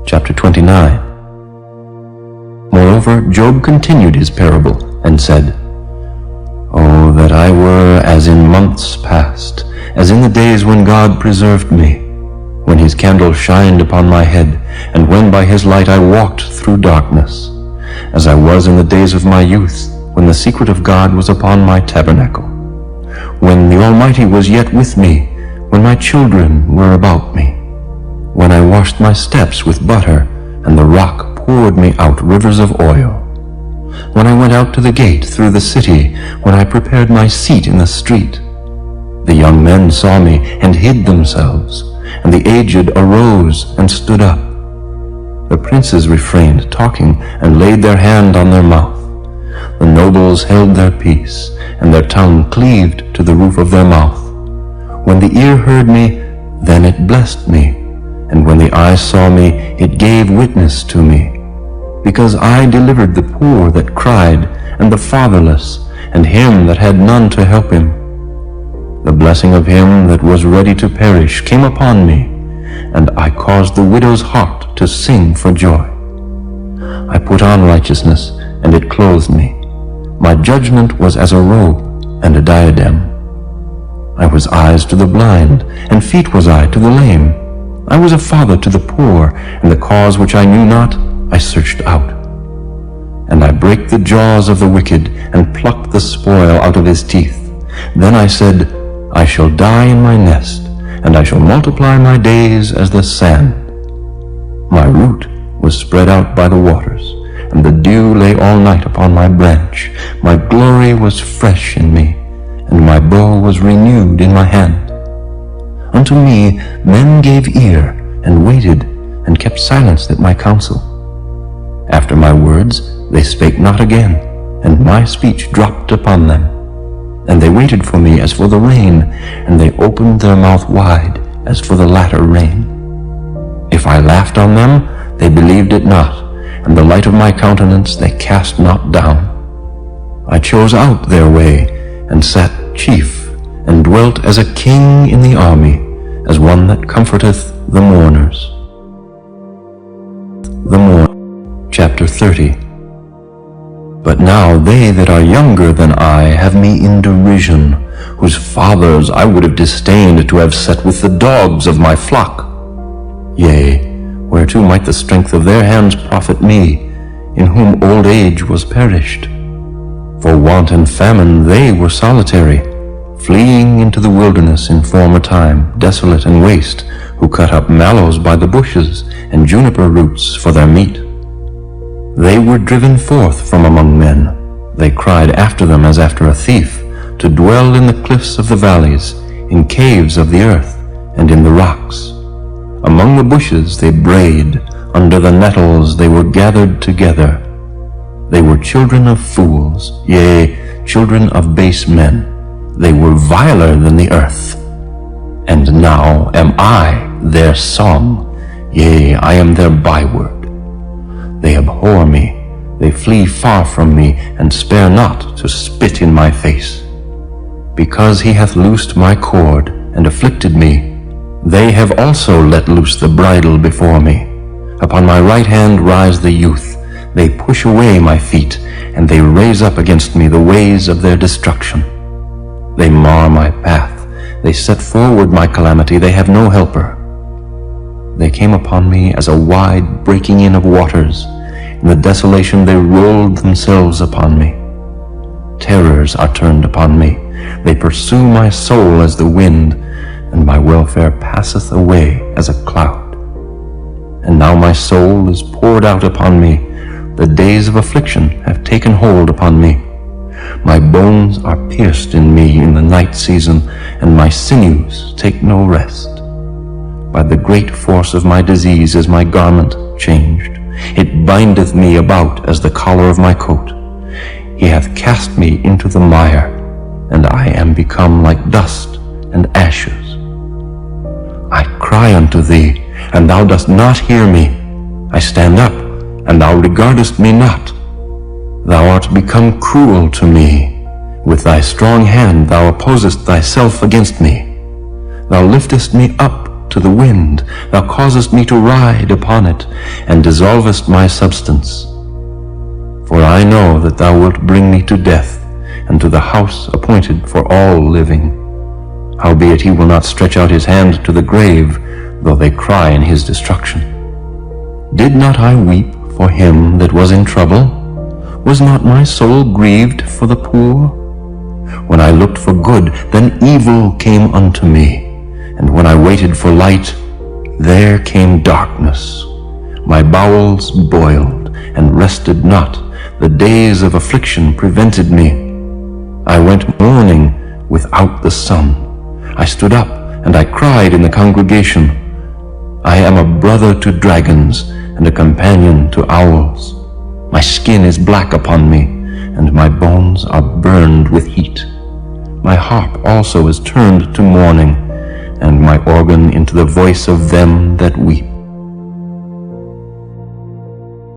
Chapter 29. Moreover, Job continued his parable and said, "Oh, that I were as in months past, as in the days when God preserved me, when his candle shined upon my head, and when by his light I walked through darkness, as I was in the days of my youth, when the secret of God was upon my tabernacle, when the Almighty was yet with me, when my children were about me, when I washed my steps with butter, and the rock poured me out rivers of oil, when I went out to the gate through the city, when I prepared my seat in the street. The young men saw me and hid themselves, and the aged arose and stood up. The princes refrained talking and laid their hand on their mouth. The nobles held their peace, and their tongue cleaved to the roof of their mouth. When the ear heard me, then it blessed me, and when the eye saw me, it gave witness to me. Because I delivered the poor that cried, and the fatherless, and him that had none to help him. The blessing of him that was ready to perish came upon me, and I caused the widow's heart to sing for joy. I put on righteousness, and it clothed me. My judgment was as a robe and a diadem. I was eyes to the blind, and feet was I to the lame. I was a father to the poor, and the cause which I knew not I searched out. And I brake the jaws of the wicked, and plucked the spoil out of his teeth. Then I said, I shall die in my nest, and I shall multiply my days as the sand. My root was spread out by the waters, and the dew lay all night upon my branch. My glory was fresh in me, and my bow was renewed in my hand. Unto me men gave ear, and waited, and kept silence at my counsel. After my words they spake not again, and my speech dropped upon them. And they waited for me as for the rain, and they opened their mouth wide as for the latter rain. If I laughed on them, they believed it not, and the light of my countenance they cast not down. I chose out their way, and sat chief, and dwelt as a king in the army, as one that comforteth the mourners. Chapter 30. But now they that are younger than I have me in derision, whose fathers I would have disdained to have set with the dogs of my flock. Yea, whereto might the strength of their hands profit me, in whom old age was perished? For want and famine they were solitary, fleeing into the wilderness in former time, desolate and waste, who cut up mallows by the bushes, and juniper roots for their meat. They were driven forth from among men. They cried after them as after a thief, to dwell in the cliffs of the valleys, in caves of the earth, and in the rocks. Among the bushes they brayed, under the nettles they were gathered together. They were children of fools, yea, children of base men. They were viler than the earth. And now am I their song, yea, I am their byword. They abhor me, they flee far from me, and spare not to spit in my face. Because he hath loosed my cord, and afflicted me, they have also let loose the bridle before me. Upon my right hand rise the youth. They push away my feet, and they raise up against me the ways of their destruction. They mar my path, they set forward my calamity, they have no helper. They came upon me as a wide breaking in of waters. In the desolation they rolled themselves upon me. Terrors are turned upon me. They pursue my soul as the wind, and my welfare passeth away as a cloud. And now my soul is poured out upon me. The days of affliction have taken hold upon me. My bones are pierced in me in the night season, and my sinews take no rest. By the great force of my disease is my garment changed. It bindeth me about as the collar of my coat. He hath cast me into the mire, and I am become like dust and ashes. I cry unto thee, and thou dost not hear me. I stand up, and thou regardest me not. Thou art become cruel to me. With thy strong hand thou opposest thyself against me. Thou liftest me up to the wind, thou causest me to ride upon it, and dissolvest my substance. For I know that thou wilt bring me to death, and to the house appointed for all living. Howbeit he will not stretch out his hand to the grave, though they cry in his destruction. Did not I weep for him that was in trouble? Was not my soul grieved for the poor? When I looked for good, then evil came unto me, and when I waited for light, there came darkness. My bowels boiled, and rested not. The days of affliction prevented me. I went mourning without the sun. I stood up, and I cried in the congregation. I am a brother to dragons, and a companion to owls. My skin is black upon me, and my bones are burned with heat. My harp also is turned to mourning, and my organ into the voice of them that weep.